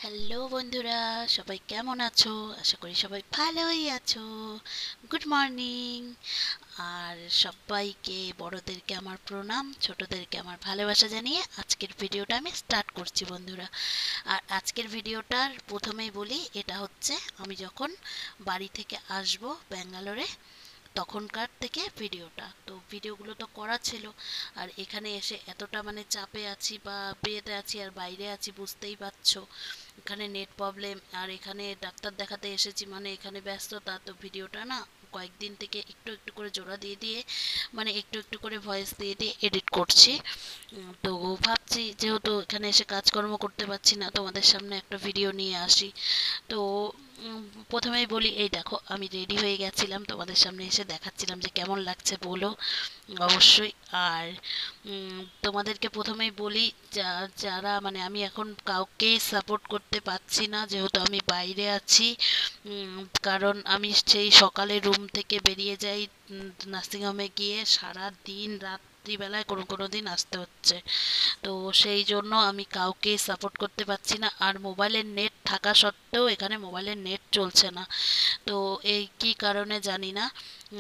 Hello বন্ধুরা, সবাই কেমন আছো? আশা করি সবাই ভালোই আছো। Good morning. আর সবাইকে, বড়দেরকে আমার প্রণাম, ছোটদেরকে আমার ভালোবাসা জানিয়ে আজকের ভিডিওটা আমি স্টার্ট করছি বন্ধুরা। আর আজকের ভিডিওটার প্রথমেই বলি, এটা হচ্ছে আমি যখন বাড়ি থেকে আসবো ব্যাঙ্গালোরে তখনকার থেকে ভিডিওটা। তো ভিডিওগুলো তো করা ছিল, আর এখানে এসে এতটা মানে চাপে আছি বা বিয়েতে আছি আর বাইরে আছি, বুঝতেই পারছো। এখানে নেট প্রবলেম, আর এখানে ডাক্তার দেখাতে এসেছি মানে এখানে ব্যস্ততা, তো ভিডিওটা না কয়েকদিন থেকে একটু একটু করে জোড়া দিয়ে দিয়ে মানে একটু একটু করে ভয়েস দিয়ে দিয়ে এডিট করছি। তো ভাবছি যেহেতু এখানে এসে কাজকর্ম করতে পারছি না, তোমাদের সামনে একটা ভিডিও নিয়ে আসি। তো উম, প্রথমেই বলি, এই দেখো আমি রেডি হয়ে গেছিলাম, তোমাদের সামনে এসে দেখাচ্ছিলাম যে কেমন লাগছে বলো অবশ্যই। আর তোমাদেরকে প্রথমেই বলি, যারা মানে আমি এখন কাউকে সাপোর্ট করতে পারছি না যেহেতু আমি বাইরে আছি। কারণ আমি সেই সকালে রুম থেকে বেরিয়ে যাই নার্সিংহোমে গিয়ে সারা দিন রাত্রিবেলায় কোনো কোনো দিন আসতে হচ্ছে। তো সেই জন্য আমি কাউকে সাপোর্ট করতে পারছি না, আর মোবাইলের নেট থাকা সত্ত্বেও এখানে মোবাইলের নেট চলছে না। তো এই কি কারণে জানি না,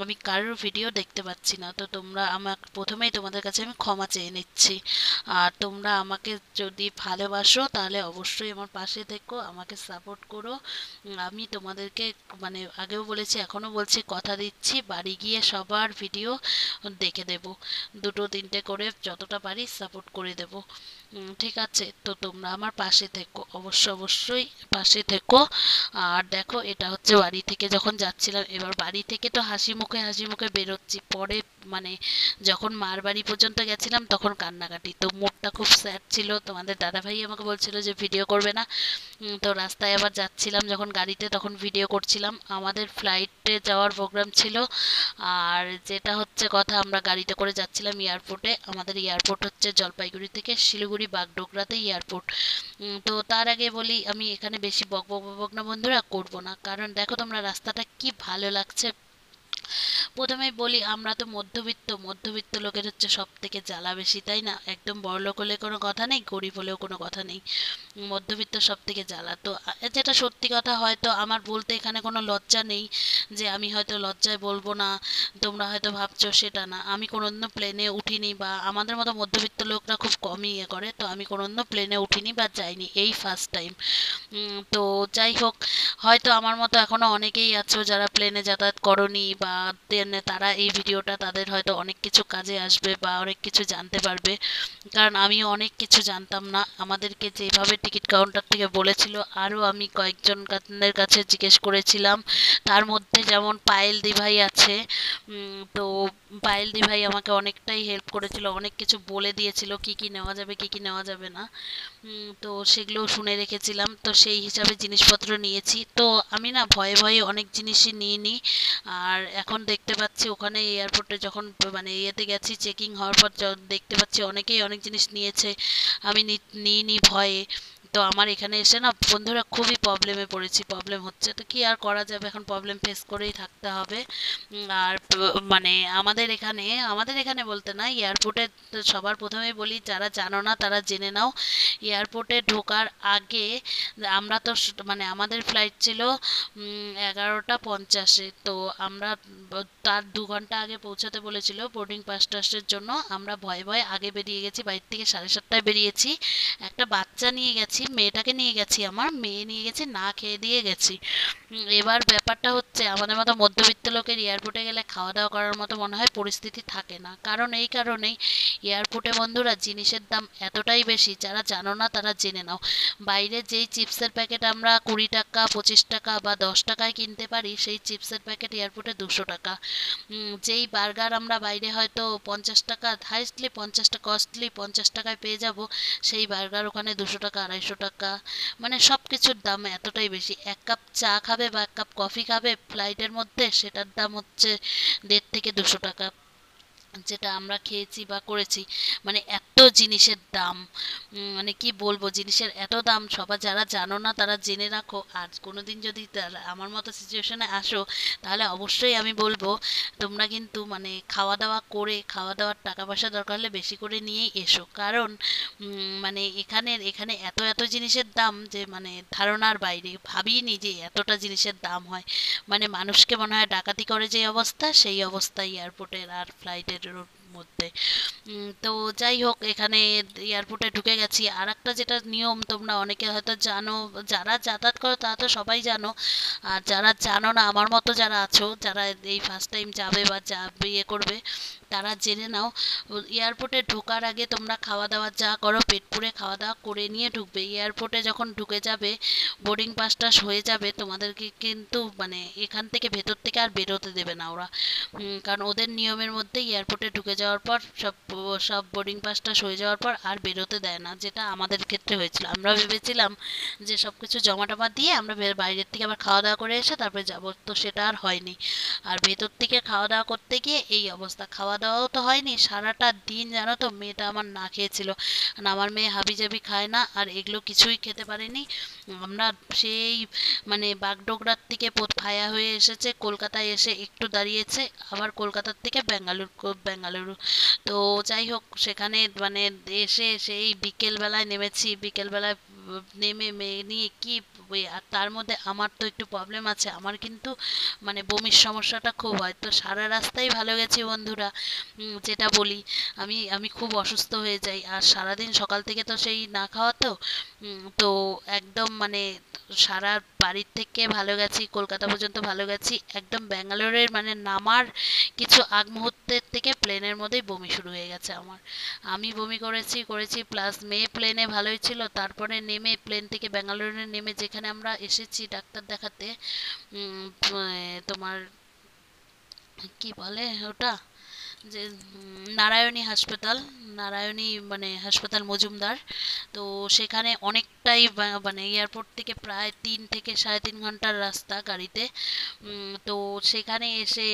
আমি কারোর ভিডিও দেখতে পাচ্ছি না। তো তোমরা আমাকে প্রথমেই তোমাদের কাছে আমি ক্ষমা চেয়ে নিচ্ছি। আর তোমরা আমাকে যদি ভালোবাসো তাহলে অবশ্যই আমার পাশে থেকো, আমাকে সাপোর্ট করো। আমি তোমাদেরকে মানে আগেও বলেছি এখনো বলছি, কথা দিচ্ছি বাড়ি গিয়ে সবার ভিডিও দেখে দেব, দুটো তিনটে করে যতটা পারি সাপোর্ট করে দেব। ঠিক আছে, তো তোমরা আমার পাশে থেকো, অবশ্যই পাশে থেকো। আর দেখো, এটা হচ্ছে বাড়ি থেকে যখন যাচ্ছিলাম, এবার বাড়ি থেকে তো হাসি মুখে বেরোচ্ছি, পরে মানে যখন মার বাড়ি পর্যন্ত গেছিলাম তখন কান্নাকাটি, তো মুডটা খুব স্যাড ছিল। তোমাদের দাদাভাই আমাকে বলছিল যে ভিডিও করবে না। তো রাস্তায় আবার যাচ্ছিলাম যখন গাড়িতে, তখন ভিডিও করছিলাম। আমাদের ফ্লাইটে যাওয়ার প্রোগ্রাম ছিল, আর যেটা হচ্ছে কথা, আমরা গাড়িতে করে যাচ্ছিলাম এয়ারপোর্টে। আমাদের এয়ারপোর্ট হচ্ছে জলপাইগুড়ি থেকে শিলিগুড়ি বাগডোগরাতে এয়ারপোর্ট। তো তার আগে বলি, আমি এখানে বেশি বক বক বক না বন্ধুরা, করবো না, কারণ দেখো তোমরা রাস্তাটা কি ভালো লাগছে। প্রথমেই বলি, আমরা তো মধ্যবিত্ত লোকের হচ্ছে সব থেকে জ্বালা বেশি, তাই না? একদম বড়লোক হলে কোনো কথা নেই, গরিব হলেও কোনো কথা নেই, মধ্যবিত্ত সব থেকে জ্বালা। তো যেটা সত্যি কথা, হয়তো আমার বলতে এখানে কোনো লজ্জা নেই, যে আমি হয়তো লজ্জায় বলবো না, তোমরা হয়তো ভাবছো, সেটা না। আমি কোনোদিনও প্লেনে উঠিনি, বা আমাদের মতো মধ্যবিত্ত লোকরা খুব কমই ইয়ে করে, তো আমি কোনোদিনও প্লেনে উঠিনি বা যাইনি, এই ফার্স্ট টাইম। তো যাই হোক, হয়তো আমার মতো এখনো অনেকেই আছো যারা প্লেনে যাতায়াত করনি, বা তারা এই ভিডিওটা তাদের হয়তো অনেক কিছু কাজে আসবে বা অনেক কিছু জানতে পারবে। কারণ আমিও অনেক কিছু জানতাম না, আমাদেরকে যেভাবে টিকিট কাউন্টার থেকে বলেছিল, আরও আমি কয়েকজন কাছে জিজ্ঞেস করেছিলাম। তার মধ্যে যেমন পায়েল দিভাই আছে। তো পায়েল দিভাই আমাকে অনেকটাই হেল্প করেছিল, অনেক কিছু বলে দিয়েছিল কি কি নেওয়া যাবে কি কি নেওয়া যাবে না। তো সেগুলো শুনে রেখেছিলাম, তো সেই হিসাবে জিনিসপত্র নিয়েছি। তো আমি না ভয়ে ভয়ে অনেক জিনিসই নিয়ে নিই। আর এখন দেখতে পাচ্ছি ওখানে এয়ারপোর্টে যখন মানে ইয়েতে গেছি, চেকিং হওয়ার পর দেখতে পাচ্ছি অনেকেই অনেক জিনিস নিয়েছে, আমি নিইনি ভয়ে। তো আমার এখানে এসে না বন্ধুরা খুবই প্রবলেমে পড়েছি, প্রবলেম হচ্ছে, তো কি আর করা যাবে, এখন প্রবলেম ফেস করেই থাকতে হবে। আর মানে আমাদের এখানে বলতে না, এয়ারপোর্টে সবার প্রথমে বলি, যারা জানো না তারা জেনে নাও। এয়ারপোর্টে ঢোকার আগে আমরা তো মানে আমাদের ফ্লাইট ছিল 11:50-এ, তো আমরা তার 2 ঘন্টা আগে পৌঁছাতে বলেছিল বোর্ডিং পাস টাসের জন্য। আমরা ভয়ে ভয়ে আগে বেরিয়ে গেছি, বাড়ির থেকে 7:30টায় বেরিয়েছি। একটা বাচ্চা নিয়ে গেছি, মেয়েটাকে নিয়ে গেছি, আমার মেয়ে নিয়ে গেছি, না খেয়ে দিয়ে গেছি। এবার ব্যাপারটা হচ্ছে, আমাদের মতো মধ্যবিত্ত লোকের এয়ারপোর্টে গেলে খাওয়া দাওয়া করার মতো মনে হয় পরিস্থিতি থাকে না, কারণ এই কারণেই এয়ারপোর্টে বন্ধুরা জিনিসের দাম এতটাই বেশি, যারা জানো না তারা জেনে নাও। বাইরে যেই চিপসের প্যাকেট আমরা 20 টাকা 25 টাকা বা 10 টাকায় কিনতে পারি, সেই চিপসের প্যাকেট এয়ারপোর্টে 200 টাকা। যেই বার্গার আমরা বাইরে হয়তো 50 টাকা, হাইস্টলি 50 টাকা, কস্টলি 50 টাকায় পেয়ে যাব, সেই বার্গার ওখানে 200 টাকা 250 টাকা। মানে সব কিছুর দাম এতটাই বেশি। এক কাপ চা খাবে বা এক কাপ কফি খাবে ফ্লাইটের মধ্যে, সেটার দাম হচ্ছে 150 থেকে 200 টাকা। যেটা আমরা খেয়েছি বা করেছি, মানে এত জিনিসের দাম, মানে কি বলবো, জিনিসের এত দাম, সবার যারা জানো না তারা জেনে রাখো। আর কোনোদিন যদি আমার মতো সিচুয়েশনে আসো, তাহলে অবশ্যই আমি বলবো তোমরা কিন্তু মানে খাওয়া দাওয়া করে, খাওয়া দাওয়ার টাকা পয়সা দরকার হলে বেশি করে নিয়েই এসো। কারণ মানে এখানে এত এত জিনিসের দাম যে মানে ধারণার বাইরে, ভাবিনি যে এতটা জিনিসের দাম হয়। মানে মানুষকে মনে হয় ডাকাতি করে যে অবস্থা, সেই অবস্থা এয়ারপোর্টের আর ফ্লাইটের মধ্যে। তো যাই হোক, এখানে এয়ারপোর্টে ঢুকে গেছি। আর একটা যেটা নিয়ম, তোমরা অনেকে হয়তো জানো, যারা যাতায়াত করো তারা তো সবাই জানো, আর যারা জানো না আমার মতো যারা আছো, যারা এই ফার্স্ট টাইম যাবে বা যাবে ইয়ে করবে, তারা জেনে নাও, এয়ারপোর্টে ঢোকার আগে তোমরা খাওয়া দাওয়া যা করো পেট পুড়ে খাওয়া দাওয়া করে নিয়ে ঢুকবে। এয়ারপোর্টে যখন ঢুকে যাবে, বোর্ডিং পাসটা হয়ে যাবে, তোমাদেরকে কিন্তু মানে এখান থেকে ভেতর থেকে আর বেরোতে দেবে না ওরা। কারণ ওদের নিয়মের মধ্যে এয়ারপোর্টে ঢুকে যাওয়ার পর সব সব বোর্ডিং পাসটা হয়ে যাওয়ার পর আর বেরোতে দেয় না, যেটা আমাদের ক্ষেত্রে হয়েছিল। আমরা ভেবেছিলাম যে সব কিছু জমা টমা দিয়ে আমরা বাইরের থেকে আবার খাওয়া দাওয়া করে এসে তারপরে যাবো, তো সেটা আর হয়নি। আর ভেতর থেকে খাওয়া দাওয়া করতে গিয়ে এই অবস্থা, খাওয়া দাওয়াও তো হয়নি সারাটা দিন, জানো তো মেয়েটা আমার না খেয়েছিল। কারণ আমার মেয়ে হাবিজাবি খায় না, আর এগুলো কিছুই খেতে পারেনি। আমরা সেই মানে বাগডোগরার থেকে ফায়া হয়ে এসেছে, কলকাতায় এসে একটু দাঁড়িয়েছে, আবার কলকাতার থেকে বেঙ্গালুরু। তো যাই হোক, সেখানে মানে এসে সেই বিকেলবেলায় নেমেছি, বিকেলবেলায় নেমে মেয়ে নিয়ে কি আর তার মধ্যে আমার তো একটু প্রবলেম আছে, আমার কিন্তু মানে বমির সমস্যাটা খুব হয়। তো সারা রাস্তায় ভালো গেছি বন্ধুরা, যেটা বলি, আমি আমি খুব অসুস্থ হয়ে যাই। আর সারাদিন সকাল থেকে তো সেই না খাওয়া, তো তো একদম মানে সারা বাড়ির থেকে ভালো গেছি, কলকাতা পর্যন্ত ভালো গেছি, একদম ব্যাঙ্গালোরের মানে নামার কিছু আগ মুহূর্তের থেকে প্লেনের মধ্যেই বমি শুরু হয়ে গেছে আমার। আমি বমি করেছি প্লাস মেয়ে প্লেনে ভালোই ছিল। তারপরে নেমে প্লেন থেকে ব্যাঙ্গালোরে নেমে যেখানে আমরা এসেছি ডাক্তার দেখাতে, তোমার কি বলে ওটা, যে নারায়ণী হাসপাতাল, নারায়ণী মানে হাসপাতাল মজুমদার। তো সেখানে অনেকটাই মানে এয়ারপোর্ট থেকে প্রায় 3 থেকে 3.5 ঘন্টার রাস্তা গাড়িতে। তো সেখানে এসে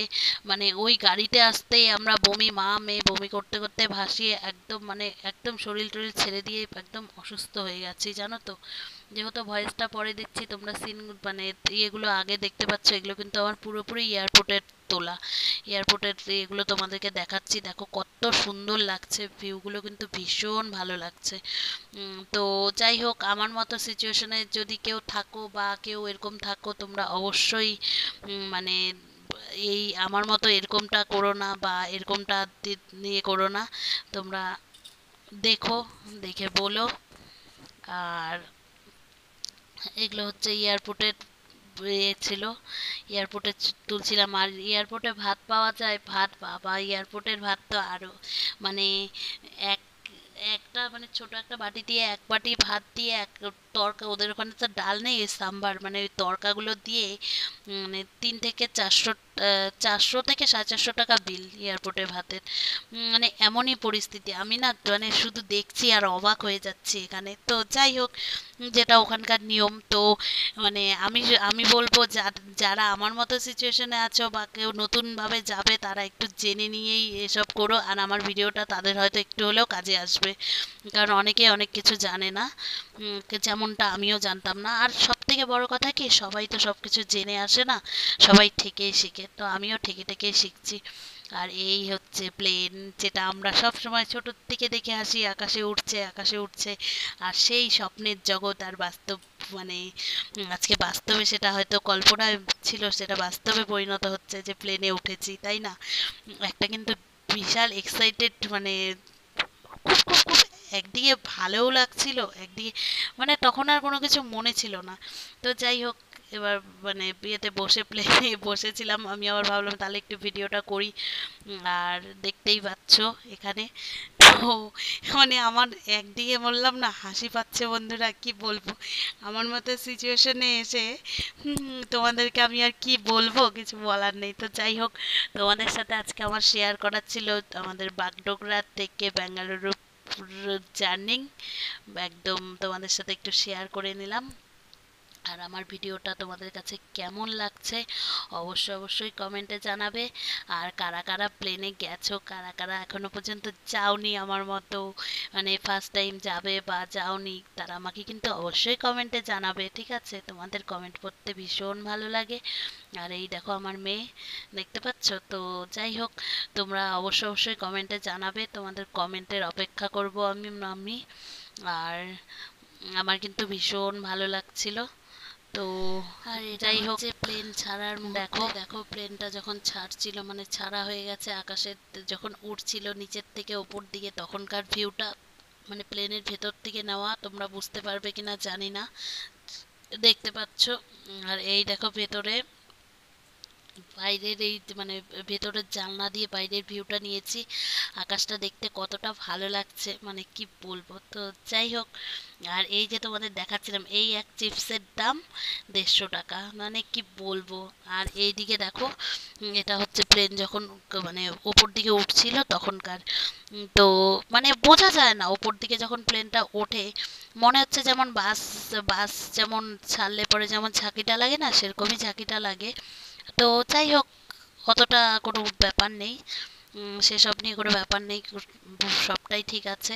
মানে ওই গাড়িতে আসতেই আমরা বমি, মা মেয়ে বমি করতে করতে ভাসিয়ে একদম মানে একদম শরীর টরীর ছেড়ে দিয়ে একদম অসুস্থ হয়ে গেছি, জানো তো। যেহেতু ভয়েসটা পরে দিচ্ছি, তোমরা সিন মানে ইয়েগুলো আগে দেখতে পাচ্ছ, এগুলো কিন্তু আমার পুরোপুরি এয়ারপোর্টের তোলা। এয়ারপোর্টের এগুলো তোমাদেরকে দেখাচ্ছি, দেখো কত সুন্দর লাগছে, ভিউগুলো কিন্তু ভীষণ ভালো লাগছে। তো যাই হোক, আমার মতো সিচুয়েশনে যদি কেউ থাকো বা কেউ এরকম থাকো, তোমরা অবশ্যই মানে এই আমার মতো এরকমটা করো না, বা এরকমটা নিয়ে করো না। তোমরা দেখো, দেখে বলো। আর এগুলো হচ্ছে এয়ারপোর্টের ছিল, এয়ারপোর্টে তুলছিলাম। আর এয়ারপোর্টে ভাত পাওয়া যায়, ভাত, বাবা এয়ারপোর্টের ভাত তো আরো মানে এক একটা মানে ছোট একটা বাটি দিয়ে এক বাটি ভাত দিয়ে এক তরকা, ওদের ওখানে তো ডাল নেই, সাম্বার মানে ওই তরকাগুলো দিয়ে মানে 3 থেকে 400, 400 থেকে 450 টাকা বিল এয়ারপোর্টে ভাতের। মানে এমনই পরিস্থিতি, আমি না মানে শুধু দেখছি আর অবাক হয়ে যাচ্ছি এখানে। তো যাই হোক, যেটা ওখানকার নিয়ম। তো মানে আমি বলবো যারা আমার মতো সিচুয়েশনে আছো বা কেউ নতুনভাবে যাবে, তারা একটু জেনে নিয়েই এসব করো। আর আমার ভিডিওটা তাদের হয়তো একটু হলেও কাজে আসবে, কারণ অনেকে অনেক কিছু জানে না, যেমনটা আমিও জানতাম না। আর সব থেকে বড় কথা কি, সবাই তো সব কিছু জেনে আসে না, সবাই ঠেকেই শিখে, তো আমিও ঠেকে ঠেকেই শিখছি। আর এই হচ্ছে প্লেন, যেটা আমরা সব সময় ছোটোর থেকে দেখে আসি, আকাশে উঠছে আকাশে উঠছে। আর সেই স্বপ্নের জগৎ আর বাস্তব মানে আজকে বাস্তবে সেটা হয়তো কল্পনায় ছিল, সেটা বাস্তবে পরিণত হচ্ছে যে প্লেনে উঠেছি, তাই না? একটা কিন্তু বিশাল এক্সাইটেড মানে খুব খুব খুব, একদিকে ভালোও লাগছিল, একদিকে মানে তখন আর কোনো কিছু মনে ছিল না। তো যাই হোক, এবার মানে বিয়েতে বসে প্লেনে বসেছিলাম, আমি আবার ভাবলাম তাহলে একটু ভিডিওটা করি। আর দেখতেই পাচ্ছ এখানে। তো মানে আমার একদিকে বললাম না হাসি পাচ্ছে বন্ধুরা, কি বলবো, আমার মতো সিচুয়েশনে এসে তোমাদেরকে আমি আর কি বলবো, কিছু বলার নেই। তো যাই হোক, তোমাদের সাথে আজকে আমার শেয়ার করার ছিল আমাদের বাগডোগরা থেকে বেঙ্গালুরু জার্নি, একদম তোমাদের সাথে একটু শেয়ার করে নিলাম। আর আমার ভিডিওটা তোমাদের কাছে কেমন লাগছে অবশ্যই অবশ্যই কমেন্টে জানাবে। আর কারা কারা প্লেনে গেছো, কারা কারা এখনো পর্যন্ত যাওনি আমার মতো, মানে ফার্স্ট টাইম যাবে বা যাওনি, তারা আমাকে কিন্তু অবশ্যই কমেন্টে জানাবে, ঠিক আছে? তোমাদের কমেন্ট পড়তে ভীষণ ভালো লাগে। আর এই দেখো আমার মেয়ে, দেখতে পাচ্ছ তো? যাই হোক, তোমরা অবশ্যই অবশ্যই কমেন্টে জানাবে, তোমাদের কমেন্টের অপেক্ষা করব আমি। আর আমার কিন্তু ভীষণ ভালো লাগছিল। তো আর যাই হোক, যে প্লেন ছাড়ার দেখো দেখো প্লেনটা যখন ছাড়ছিল, মানে ছাড়া হয়ে গেছে, আকাশে যখন উঠছিল নিচের থেকে ওপর দিকে, তখনকার ভিউটা মানে প্লেনের ভেতর থেকে নেওয়া, তোমরা বুঝতে পারবে কিনা জানি না। দেখতে পাচ্ছ। আর এই দেখো ভেতরে, বাইরের এই মানে ভেতরের জানলা দিয়ে বাইরের ভিউটা নিয়েছি। আকাশটা দেখতে কতটা ভালো লাগছে মানে কি বলবো। তো যাই হোক, আর এই যে তোমাদের দেখাচ্ছিলাম, এই এক চিপসের দাম 150 টাকা, মানে কি বলবো। আর এইদিকে দেখো, এটা হচ্ছে প্লেন যখন মানে ওপর দিকে উঠছিল তখনকার। তো মানে বোঝা যায় না, ওপর দিকে যখন প্লেনটা ওঠে মনে হচ্ছে যেমন বাস, বাস যেমন ছাড়লে পরে যেমন ঝাঁকিটা লাগে না, সেরকমই ঝাঁকিটা লাগে। তো যাই হোক, অতটা কোনো ব্যাপার নেই, সেসব নিয়ে কোনো ব্যাপার নেই, সবটাই ঠিক আছে।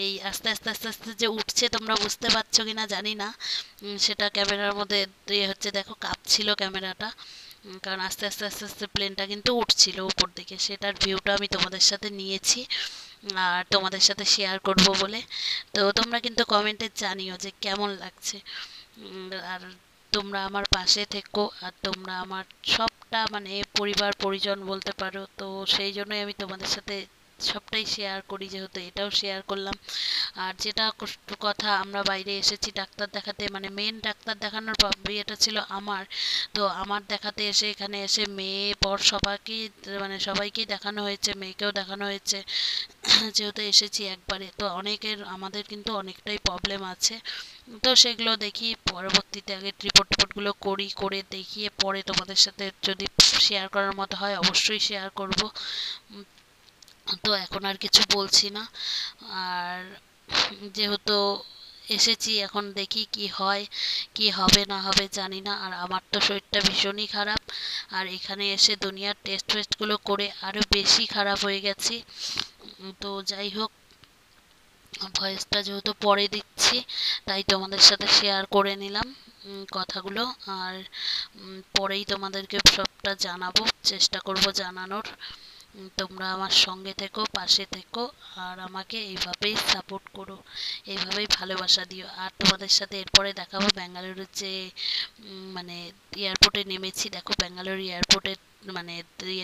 এই আস্তে আস্তে আস্তে আস্তে যে উঠছে, তোমরা বুঝতে পারছো কিনা জানি না, সেটা ক্যামেরার মধ্যে ইয়ে হচ্ছে, দেখো কাঁপছিল ক্যামেরাটা, কারণ আস্তে আস্তে আস্তে আস্তে প্লেনটা কিন্তু উঠছিল উপর দিকে, সেটার ভিউটা আমি তোমাদের সাথে নিয়েছি আর তোমাদের সাথে শেয়ার করব বলে। তো তোমরা কিন্তু কমেন্টে জানিও যে কেমন লাগছে। আর তোমরা আমার পাশে থেকো, আর তোমরা আমার সবটা মানে পরিবার পরিজন বলতে পারো। তো সেই জন্যই আমি তোমাদের সাথে সবটাই শেয়ার করি, যেহেতু এটাও শেয়ার করলাম। আর যেটা কথা, আমরা বাইরে এসেছি ডাক্তার দেখাতে, মানে মেন ডাক্তার দেখানোর ইয়েটা ছিল আমার। তো আমার দেখাতে এসে এখানে এসে মেয়ে বর সবাইকেই, মানে সবাইকেই দেখানো হয়েছে, মেয়েকেও দেখানো হয়েছে। যেহেতু এসেছি একবারে, তো অনেকের আমাদের কিন্তু অনেকটাই প্রবলেম আছে। তো সেগুলো দেখি পরবর্তীতে, আগে রিপোর্টগুলো করি, করে দেখিয়ে পরে তোমাদের সাথে যদি শেয়ার করার মতো হয় অবশ্যই শেয়ার করব। তো এখন আর কিছু বলছি না। আর যেহেতু এসেছি, এখন দেখি কি হয়, কি হবে না হবে জানি না। আর আমার তো শরীরটা ভীষণই খারাপ, আর এখানে এসে দুনিয়ার টেস্ট ফেস্টগুলো করে আরও বেশি খারাপ হয়ে গেছি। তো যাই হোক, ভয়েসটা যেহেতু পরে দিচ্ছি, তাই তোমাদের সাথে শেয়ার করে নিলাম কথাগুলো। আর পরেই তোমাদেরকে সবটা জানাবো, চেষ্টা করব জানানোর। তোমরা আমার সঙ্গে থেকো, পাশে থেকো, আর আমাকে এইভাবেই সাপোর্ট করো, এইভাবেই ভালোবাসা দিও। আর তোমাদের সাথে এরপরে দেখাবো ব্যাঙ্গালুরুর যে মানে এয়ারপোর্টে নেমেছি। দেখো ব্যাঙ্গালোর এয়ারপোর্টের মানে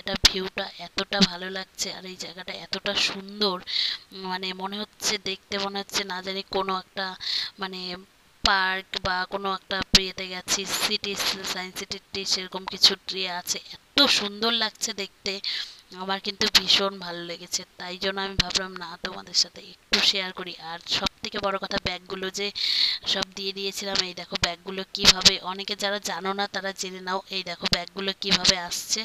এটা ভিউটা এতটা ভালো লাগছে, আর এই জায়গাটা এতটা সুন্দর, মানে মনে হচ্ছে দেখতে, মনে হচ্ছে না জানি কোনো একটা মানে পার্ক বা কোনো একটা ইয়েতে গেছি, সিটি, সায়েন্স সিটি সেরকম কিছু ইয়ে আছে, এত সুন্দর লাগছে দেখতে। আমার কিন্তু ভীষণ ভালো লেগেছে, তাই জন্য আমি ভাবলাম না তোমাদের সাথে একটু শেয়ার করি। আর সব থেকে বড় কথা, ব্যাগগুলো যে সব দিয়ে দিয়েছিলাম, এই দেখো ব্যাগগুলো কিভাবে, অনেকে যারা জানো না তারা জেনে নাও। এই দেখো ব্যাগগুলো কিভাবে আসছে,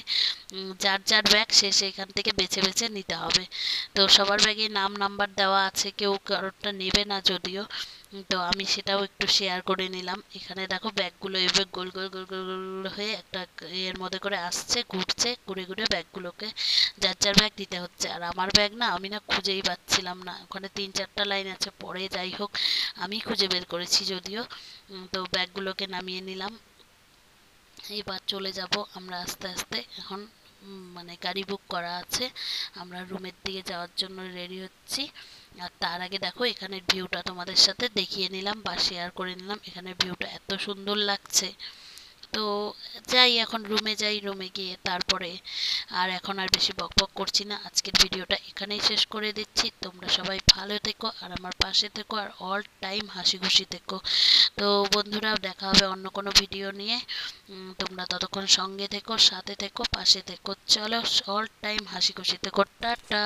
যার যার ব্যাগ সে সেখান থেকে বেছে বেছে নিতে হবে। তো সবার ব্যাগে নাম নাম্বার দেওয়া আছে, কেউ কারোরটা নেবে না যদিও। তো আমি সেটাও একটু শেয়ার করে নিলাম। এখানে দেখো ব্যাগগুলো এভাবে গোল গোল গোল গোল গোল হয়ে একটা এর মধ্যে করে আসছে, ঘুরছে, ঘুরে ঘুরে ব্যাগগুলোকে যার যার ব্যাগ দিতে হচ্ছে। আর আমার ব্যাগ না, আমি না খুঁজেই পাচ্ছিলাম না, ওখানে 3-4টা লাইন আছে, পরে যাই হোক আমি খুঁজে বের করেছি যদিও। তো ব্যাগগুলোকে নামিয়ে নিলাম। এবার চলে যাব আমরা আস্তে আস্তে। এখন মানে গাড়ি বুক করা আছে, আমরা রুমের দিকে যাওয়ার জন্য রেডি হচ্ছি। আর তার আগে দেখো এখানের ভিউটা তোমাদের সাথে দেখিয়ে নিলাম বা শেয়ার করে নিলাম, এখানের ভিউটা এত সুন্দর লাগছে। তো যাই, এখন রুমে যাই, রুমে গিয়ে তারপরে আর এখন আর বেশি বকবক করছি না, আজকের ভিডিওটা এখানেই শেষ করে দিচ্ছি। তোমরা সবাই ভালো থেকো আর আমার পাশে থেকো, আর অল টাইম হাসি খুশি থেকো। তো বন্ধুরা, দেখা হবে অন্য কোনো ভিডিও নিয়ে। তোমরা ততক্ষণ সঙ্গে থেকো, সাথে থেকো, পাশে থেকো। চলো, অল টাইম হাসি খুশি থেকো। টাটা।